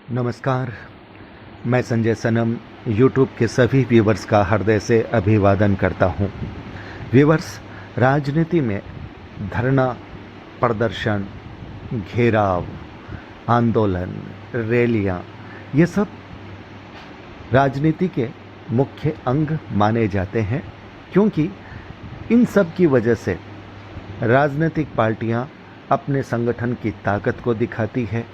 नमस्कार। मैं संजय सनम यूट्यूब के सभी व्यूवर्स का हृदय से अभिवादन करता हूं। व्यूवर्स, राजनीति में धरना, प्रदर्शन, घेराव, आंदोलन, रैलियां, ये सब राजनीति के मुख्य अंग माने जाते हैं, क्योंकि इन सब की वजह से राजनीतिक पार्टियां अपने संगठन की ताकत को दिखाती है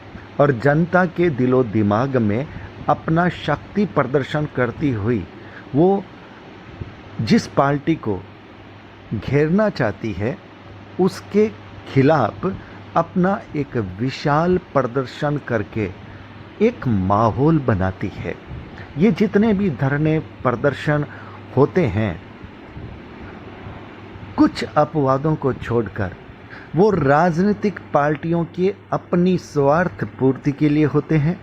और जनता के दिलो दिमाग में अपना शक्ति प्रदर्शन करती हुई वो जिस पार्टी को घेरना चाहती है उसके खिलाफ अपना एक विशाल प्रदर्शन करके एक माहौल बनाती है। ये जितने भी धरने प्रदर्शन होते हैं, कुछ अपवादों को छोड़कर वो राजनीतिक पार्टियों के अपनी स्वार्थ पूर्ति के लिए होते हैं,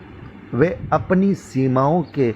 वे अपनी सीमाओं के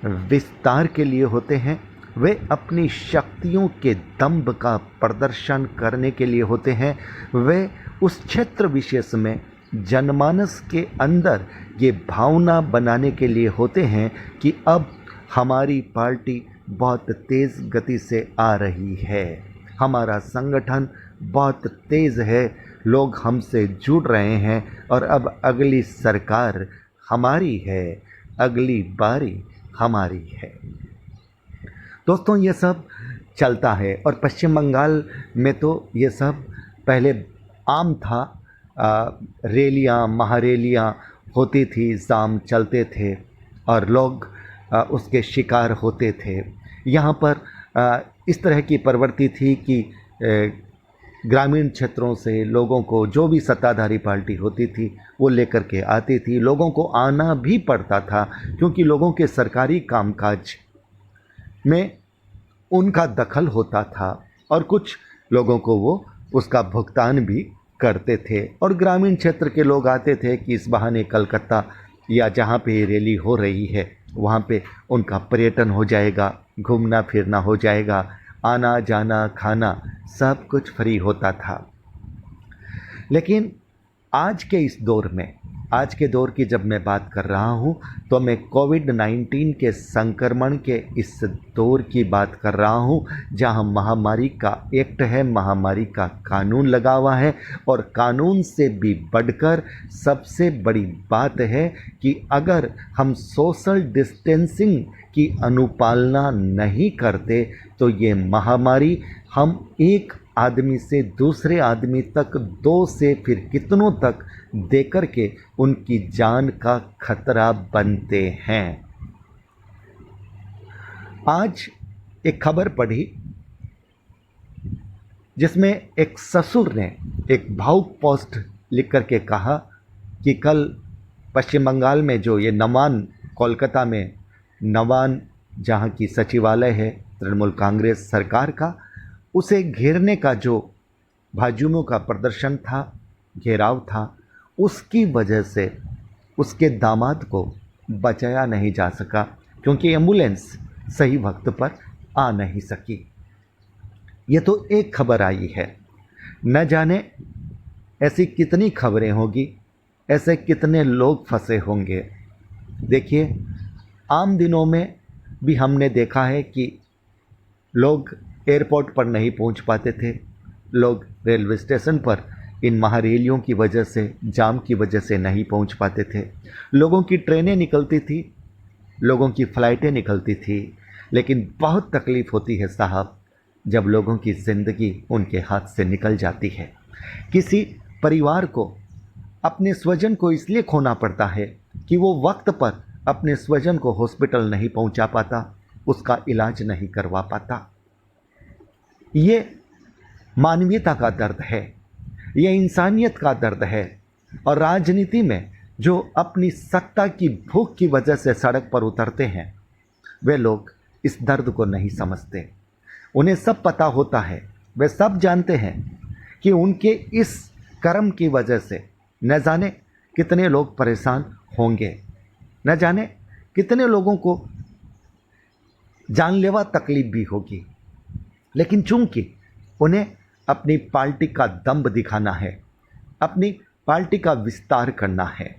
विस्तार के लिए होते हैं, वे अपनी शक्तियों के दंभ का प्रदर्शन करने के लिए होते हैं, वे उस क्षेत्र विशेष में जनमानस के अंदर ये भावना बनाने के लिए होते हैं कि अब हमारी पार्टी बहुत तेज़ गति से आ रही है, हमारा संगठन बहुत तेज़ है, लोग हमसे जुड़ रहे हैं और अब अगली सरकार हमारी है, अगली बारी हमारी है। दोस्तों, ये सब चलता है और पश्चिम बंगाल में तो ये सब पहले आम था। रैलियाँ, महारैलियाँ होती थी, जाम चलते थे और लोग उसके शिकार होते थे। यहाँ पर इस तरह की प्रवृत्ति थी कि ग्रामीण क्षेत्रों से लोगों को जो भी सत्ताधारी पार्टी होती थी वो लेकर के आती थी। लोगों को आना भी पड़ता था क्योंकि लोगों के सरकारी कामकाज में उनका दखल होता था और कुछ लोगों को वो उसका भुगतान भी करते थे। और ग्रामीण क्षेत्र के लोग आते थे कि इस बहाने कलकत्ता या जहाँ पे रैली हो रही है वहाँ पे उनका पर्यटन हो जाएगा, घूमना फिरना हो जाएगा, आना जाना खाना सब कुछ फ्री होता था। लेकिन आज के इस दौर में, आज के दौर की जब मैं बात कर रहा हूँ तो मैं कोविड-19 के संक्रमण के इस दौर की बात कर रहा हूँ जहाँ महामारी का एक्ट है, महामारी का कानून लगा हुआ है और कानून से भी बढ़कर सबसे बड़ी बात है कि अगर हम सोशल डिस्टेंसिंग की अनुपालना नहीं करते तो ये महामारी हम एक आदमी से दूसरे आदमी तक, दो से फिर कितनों तक दे कर के उनकी जान का खतरा बनते हैं। आज एक खबर पढ़ी जिसमें एक ससुर ने एक भावुक पोस्ट लिख कर के कहा कि कल पश्चिम बंगाल में जो ये नवान, कोलकाता में नवान जहाँ की सचिवालय है तृणमूल कांग्रेस सरकार का, उसे घेरने का जो भाजयुमों का प्रदर्शन था, घेराव था, उसकी वजह से उसके दामाद को बचाया नहीं जा सका क्योंकि एम्बुलेंस सही वक्त पर आ नहीं सकी। ये तो एक खबर आई है, न जाने ऐसी कितनी खबरें होगी, ऐसे कितने लोग फंसे होंगे। देखिए, आम दिनों में भी हमने देखा है कि लोग एयरपोर्ट पर नहीं पहुंच पाते थे, लोग रेलवे स्टेशन पर इन महारैलियों की वजह से, जाम की वजह से नहीं पहुंच पाते थे। लोगों की ट्रेनें निकलती थी, लोगों की फ़्लाइटें निकलती थी, लेकिन बहुत तकलीफ़ होती है साहब जब लोगों की ज़िंदगी उनके हाथ से निकल जाती है। किसी परिवार को अपने स्वजन को इसलिए खोना पड़ता है कि वो वक्त पर अपने स्वजन को हॉस्पिटल नहीं पहुंचा पाता, उसका इलाज नहीं करवा पाता। ये मानवीयता का दर्द है, ये इंसानियत का दर्द है। और राजनीति में जो अपनी सत्ता की भूख की वजह से सड़क पर उतरते हैं, वे लोग इस दर्द को नहीं समझते। उन्हें सब पता होता है, वे सब जानते हैं कि उनके इस कर्म की वजह से न जाने कितने लोग परेशान होंगे, न जाने कितने लोगों को जानलेवा तकलीफ भी होगी। लेकिन चूंकि उन्हें अपनी पार्टी का दम्भ दिखाना है, अपनी पार्टी का विस्तार करना है,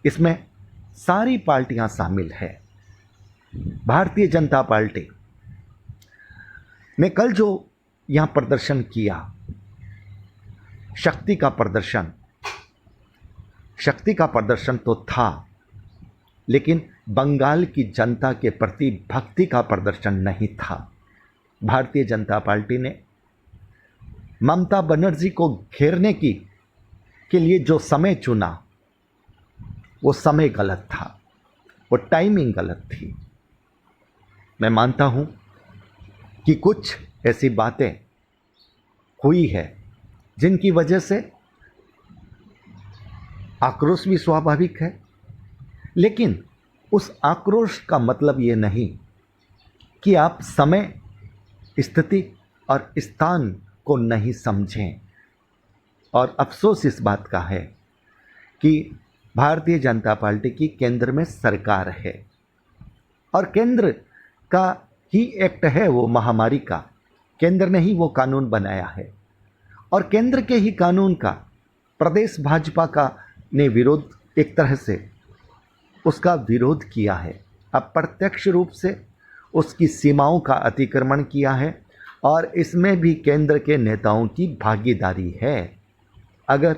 इसमें सारी पार्टियां शामिल है। भारतीय जनता पार्टी ने कल जो यहां प्रदर्शन किया, शक्ति का प्रदर्शन तो था, लेकिन बंगाल की जनता के प्रति भक्ति का प्रदर्शन नहीं था। भारतीय जनता पार्टी ने ममता बनर्जी को घेरने के लिए जो समय चुना, वो समय गलत था, वो टाइमिंग गलत थी। मैं मानता हूं कि कुछ ऐसी बातें हुई है जिनकी वजह से आक्रोश भी स्वाभाविक है, लेकिन उस आक्रोश का मतलब ये नहीं कि आप समय, स्थिति और स्थान को नहीं समझें। और अफसोस इस बात का है कि भारतीय जनता पार्टी की केंद्र में सरकार है और केंद्र का ही एक्ट है वो महामारी का, केंद्र ने ही वो कानून बनाया है और केंद्र के ही कानून का प्रदेश भाजपा का ने विरोध, एक तरह से उसका विरोध किया है, अप्रत्यक्ष रूप से उसकी सीमाओं का अतिक्रमण किया है और इसमें भी केंद्र के नेताओं की भागीदारी है। अगर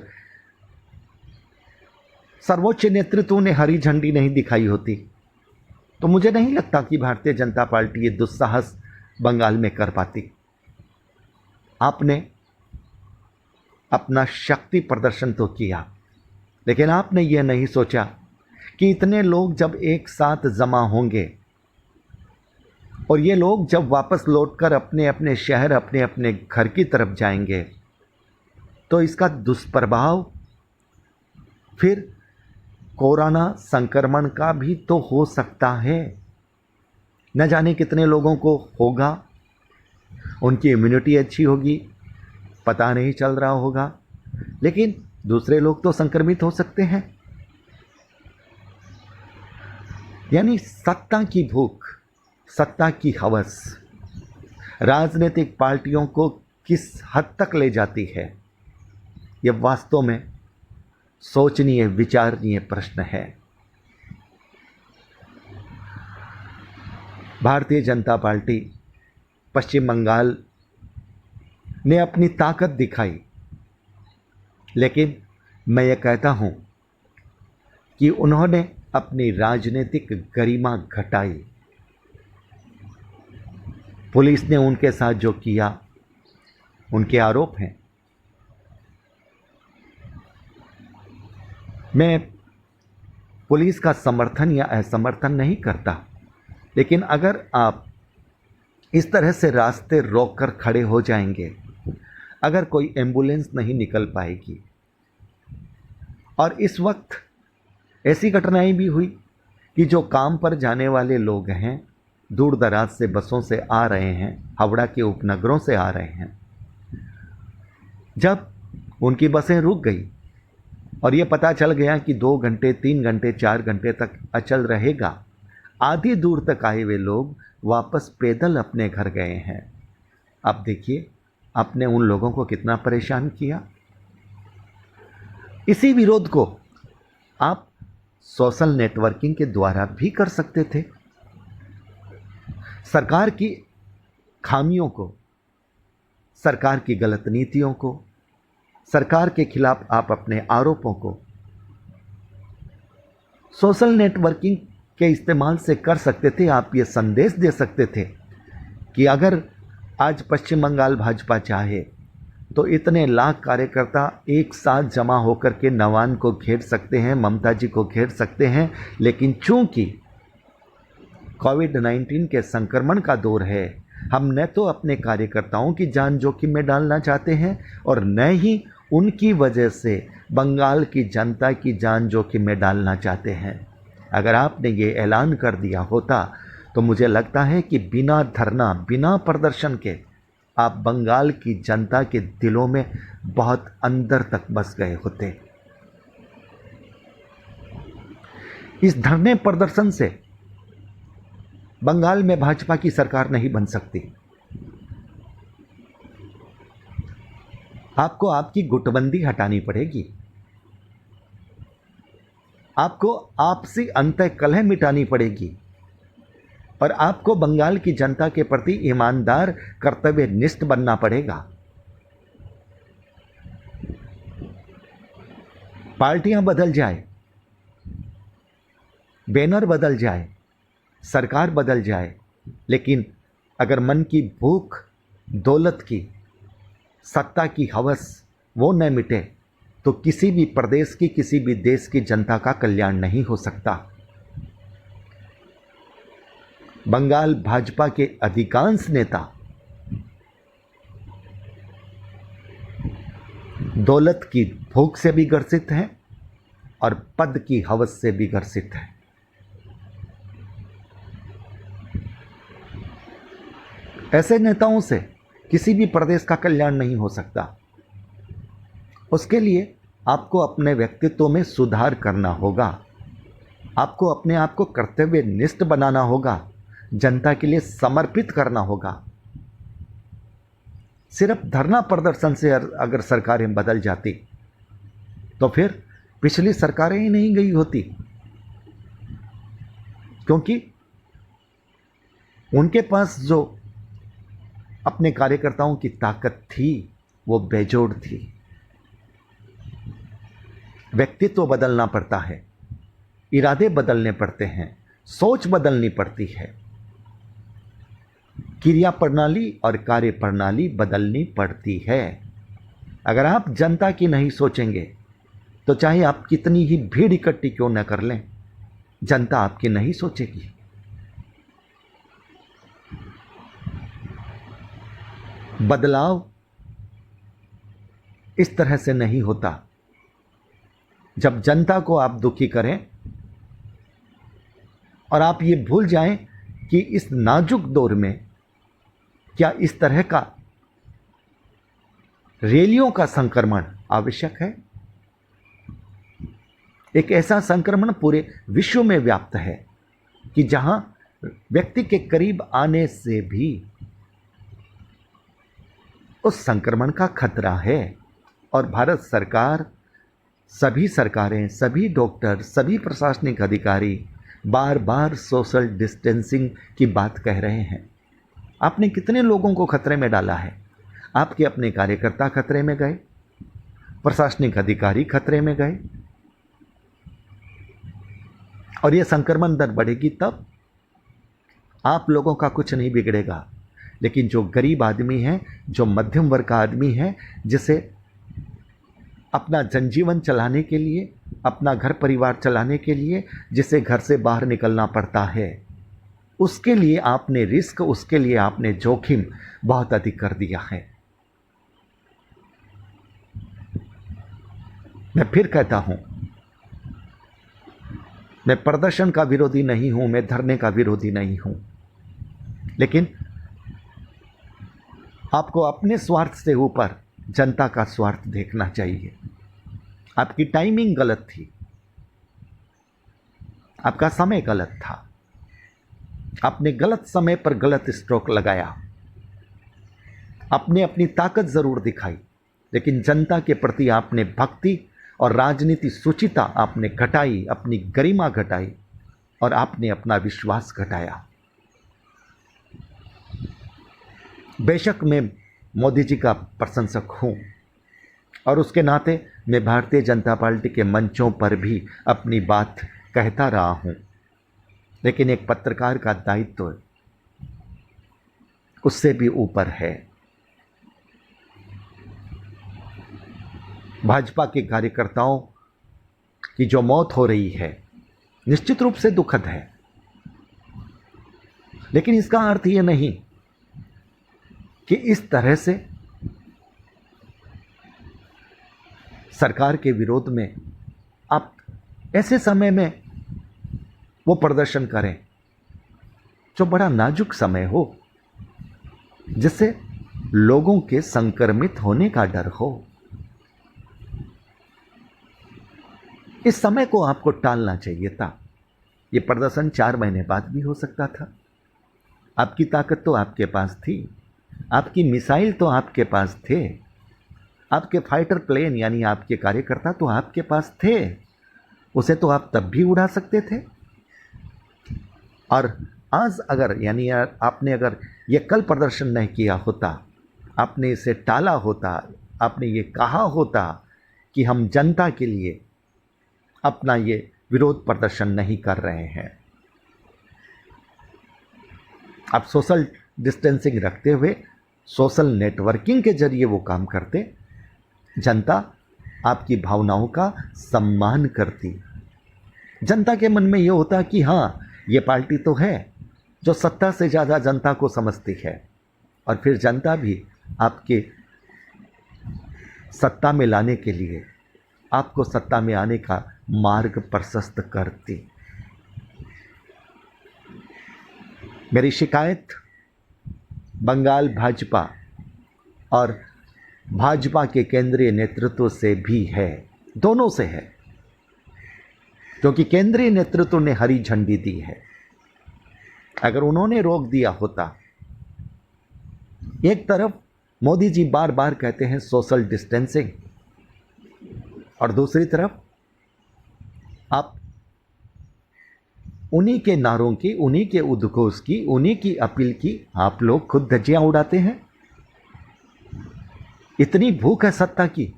सर्वोच्च नेतृत्व ने हरी झंडी नहीं दिखाई होती तो मुझे नहीं लगता कि भारतीय जनता पार्टी ये दुस्साहस बंगाल में कर पाती। आपने अपना शक्ति प्रदर्शन तो किया, लेकिन आपने ये नहीं सोचा कि इतने लोग जब एक साथ जमा होंगे और ये लोग जब वापस लौटकर अपने अपने शहर, अपने अपने घर की तरफ जाएंगे तो इसका दुष्प्रभाव फिर कोरोना संक्रमण का भी तो हो सकता है। न जाने कितने लोगों को होगा, उनकी इम्यूनिटी अच्छी होगी, पता नहीं चल रहा होगा, लेकिन दूसरे लोग तो संक्रमित हो सकते हैं। यानी सत्ता की भूख, सत्ता की हवस राजनीतिक पार्टियों को किस हद तक ले जाती है, यह वास्तव में सोचनीय, विचारणीय प्रश्न है। भारतीय जनता पार्टी पश्चिम बंगाल ने अपनी ताकत दिखाई, लेकिन मैं ये कहता हूं कि उन्होंने अपनी राजनीतिक गरिमा घटाई। पुलिस ने उनके साथ जो किया, उनके आरोप हैं। मैं पुलिस का समर्थन या असमर्थन नहीं करता, लेकिन अगर आप इस तरह से रास्ते रोककर खड़े हो जाएंगे, अगर कोई एम्बुलेंस नहीं निकल पाएगी, और इस वक्त ऐसी घटनाएं भी हुई कि जो काम पर जाने वाले लोग हैं, दूर दराज से बसों से आ रहे हैं, हावड़ा के उपनगरों से आ रहे हैं, जब उनकी बसें रुक गई और ये पता चल गया कि 2 घंटे, 3 घंटे, 4 घंटे तक अचल रहेगा, आधी दूर तक आए हुए लोग वापस पैदल अपने घर गए हैं। अब देखिए आपने उन लोगों को कितना परेशान किया। इसी विरोध को आप सोशल नेटवर्किंग के द्वारा भी कर सकते थे। सरकार की खामियों को, सरकार की गलत नीतियों को, सरकार के खिलाफ आप अपने आरोपों को सोशल नेटवर्किंग के इस्तेमाल से कर सकते थे। आप ये संदेश दे सकते थे कि अगर आज पश्चिम बंगाल भाजपा चाहे तो इतने लाख कार्यकर्ता एक साथ जमा होकर के नवान को घेर सकते हैं, ममता जी को घेर सकते हैं, लेकिन चूंकि कोविड-19 के संक्रमण का दौर है, हम न तो अपने कार्यकर्ताओं की जान जोखिम में डालना चाहते हैं और न ही उनकी वजह से बंगाल की जनता की जान जोखिम में डालना चाहते हैं। अगर आपने ये ऐलान कर दिया होता तो मुझे लगता है कि बिना धरना, बिना प्रदर्शन के आप बंगाल की जनता के दिलों में बहुत अंदर तक बस गए होते। इस धरने प्रदर्शन से बंगाल में भाजपा की सरकार नहीं बन सकती। आपको आपकी गुटबंदी हटानी पड़ेगी। आपको आपसी अंतः कलह मिटानी पड़ेगी और आपको बंगाल की जनता के प्रति ईमानदार कर्तव्यनिष्ठ बनना पड़ेगा। पार्टियां बदल जाए, बैनर बदल जाए, सरकार बदल जाए, लेकिन अगर मन की भूख, दौलत की, सत्ता की हवस वो न मिटे तो किसी भी प्रदेश की, किसी भी देश की जनता का कल्याण नहीं हो सकता। बंगाल भाजपा के अधिकांश नेता दौलत की भूख से भी ग्रसित हैं और पद की हवस से भी ग्रसित हैं। ऐसे नेताओं से किसी भी प्रदेश का कल्याण नहीं हो सकता। उसके लिए आपको अपने व्यक्तित्व में सुधार करना होगा, आपको अपने आप को कर्तव्यनिष्ठ बनाना होगा, जनता के लिए समर्पित करना होगा। सिर्फ धरना प्रदर्शन से अगर सरकारें बदल जाती तो फिर पिछली सरकारें ही नहीं गई होती, क्योंकि उनके पास जो अपने कार्यकर्ताओं की ताकत थी वो बेजोड़ थी। व्यक्तित्व बदलना पड़ता है, इरादे बदलने पड़ते हैं, सोच बदलनी पड़ती है, क्रिया प्रणाली और कार्य प्रणाली बदलनी पड़ती है। अगर आप जनता की नहीं सोचेंगे तो चाहे आप कितनी ही भीड़ इकट्ठी क्यों न कर लें, जनता आपकी नहीं सोचेगी। बदलाव इस तरह से नहीं होता। जब जनता को आप दुखी करें और आप ये भूल जाएं कि इस नाजुक दौर में क्या इस तरह का रैलियों का संक्रमण आवश्यक है। एक ऐसा संक्रमण पूरे विश्व में व्याप्त है कि जहां व्यक्ति के करीब आने से भी उस संक्रमण का खतरा है। और भारत सरकार, सभी सरकारें, सभी डॉक्टर, सभी प्रशासनिक अधिकारी बार बार सोशल डिस्टेंसिंग की बात कह रहे हैं। आपने कितने लोगों को खतरे में डाला है। आपके अपने कार्यकर्ता खतरे में गए, प्रशासनिक अधिकारी खतरे में गए, और यह संक्रमण दर बढ़ेगी तब। आप लोगों का कुछ नहीं बिगड़ेगा, लेकिन जो गरीब आदमी है, जो मध्यम वर्ग का आदमी है, जिसे अपना जनजीवन चलाने के लिए, अपना घर परिवार चलाने के लिए, जिसे घर से बाहर निकलना पड़ता है, उसके लिए आपने रिस्क, उसके लिए आपने जोखिम बहुत अधिक कर दिया है। मैं फिर कहता हूं, मैं प्रदर्शन का विरोधी नहीं हूं, मैं धरने का विरोधी नहीं हूं, लेकिन आपको अपने स्वार्थ से ऊपर जनता का स्वार्थ देखना चाहिए। आपकी टाइमिंग गलत थी, आपका समय गलत था, आपने गलत समय पर गलत स्ट्रोक लगाया। आपने अपनी ताकत जरूर दिखाई, लेकिन जनता के प्रति आपने भक्ति और राजनीति सुचिता आपने घटाई, अपनी गरिमा घटाई और आपने अपना विश्वास घटाया। बेशक मैं मोदी जी का प्रशंसक हूं और उसके नाते मैं भारतीय जनता पार्टी के मंचों पर भी अपनी बात कहता रहा हूं, लेकिन एक पत्रकार का दायित्व उससे भी ऊपर है। भाजपा के कार्यकर्ताओं की जो मौत हो रही है निश्चित रूप से दुखद है, लेकिन इसका अर्थ यह नहीं कि इस तरह से सरकार के विरोध में आप ऐसे समय में वो प्रदर्शन करें जो बड़ा नाजुक समय हो, जिससे लोगों के संक्रमित होने का डर हो। इस समय को आपको टालना चाहिए था। ये प्रदर्शन 4 महीने बाद भी हो सकता था। आपकी ताकत तो आपके पास थी, आपकी मिसाइल तो आपके पास थे, आपके फाइटर प्लेन यानी आपके कार्यकर्ता तो आपके पास थे। उसे तो आप तब भी उड़ा सकते थे। और आज अगर यानी आपने अगर ये कल प्रदर्शन नहीं किया होता, आपने इसे टाला होता, आपने ये कहा होता कि हम जनता के लिए अपना ये विरोध प्रदर्शन नहीं कर रहे हैं, आप सोशल डिस्टेंसिंग रखते हुए सोशल नेटवर्किंग के जरिए वो काम करते, जनता आपकी भावनाओं का सम्मान करती। जनता के मन में ये होता कि हाँ, ये पार्टी तो है जो सत्ता से ज़्यादा जनता को समझती है, और फिर जनता भी आपके सत्ता में लाने के लिए आपको सत्ता में आने का मार्ग प्रशस्त करती। मेरी शिकायत बंगाल भाजपा और भाजपा के केंद्रीय नेतृत्व से भी है, दोनों से है, क्योंकि केंद्रीय नेतृत्व ने हरी झंडी दी है। अगर उन्होंने रोक दिया होता, एक तरफ मोदी जी बार बार कहते हैं सोशल डिस्टेंसिंग, और दूसरी तरफ आप उन्हीं के नारों की, उन्हीं के उद्घोष की, उन्हीं की अपील की आप लोग खुद धज्जियां उड़ाते हैं। इतनी भूख है सत्ता की,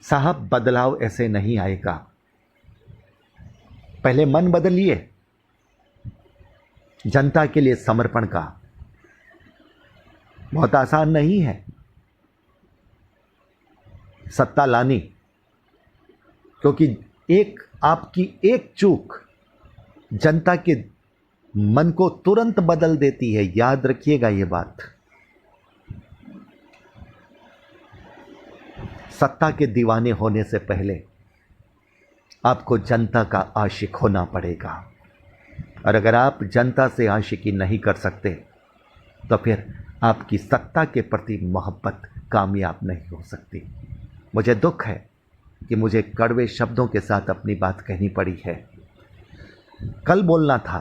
साहब बदलाव ऐसे नहीं आएगा। पहले मन बदलिए, जनता के लिए समर्पण का। बहुत आसान नहीं है सत्ता लानी, क्योंकि आपकी एक चूक जनता के मन को तुरंत बदल देती है। याद रखिएगा ये बात। सत्ता के दीवाने होने से पहले आपको जनता का आशिक होना पड़ेगा, और अगर आप जनता से आशिकी नहीं कर सकते तो फिर आपकी सत्ता के प्रति मोहब्बत कामयाब नहीं हो सकती। मुझे दुख है कि मुझे कड़वे शब्दों के साथ अपनी बात कहनी पड़ी है। कल बोलना था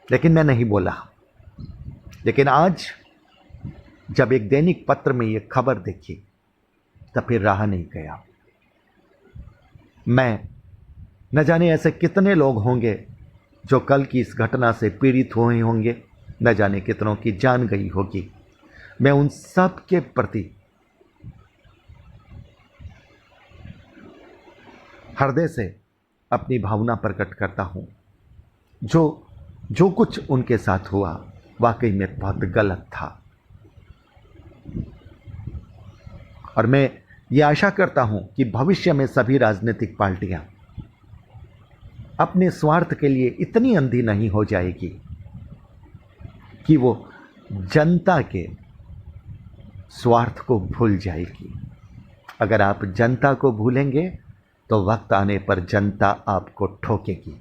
लेकिन मैं नहीं बोला। लेकिन आज जब एक दैनिक पत्र में ये खबर देखी तब फिर रहा नहीं गया। मैं न जाने ऐसे कितने लोग होंगे जो कल की इस घटना से पीड़ित हुए होंगे, न जाने कितनों की जान गई होगी। मैं उन सब के प्रति हृदय से अपनी भावना प्रकट करता हूँ। जो कुछ उनके साथ हुआ वाकई में बहुत गलत था, और मैं ये आशा करता हूँ कि भविष्य में सभी राजनीतिक पार्टियां अपने स्वार्थ के लिए इतनी अंधी नहीं हो जाएगी कि वो जनता के स्वार्थ को भूल जाएगी। अगर आप जनता को भूलेंगे तो वक्त आने पर जनता आपको ठोकेगी।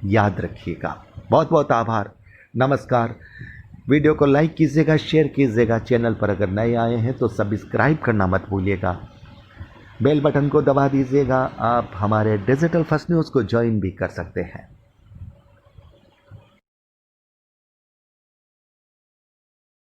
याद रखिएगा। बहुत बहुत आभार, नमस्कार। वीडियो को लाइक कीजिएगा, शेयर कीजिएगा। चैनल पर अगर नए आए हैं तो सब्सक्राइब करना मत भूलिएगा। बेल बटन को दबा दीजिएगा। आप हमारे डिजिटल फर्स्ट न्यूज़ को ज्वाइन भी कर सकते हैं।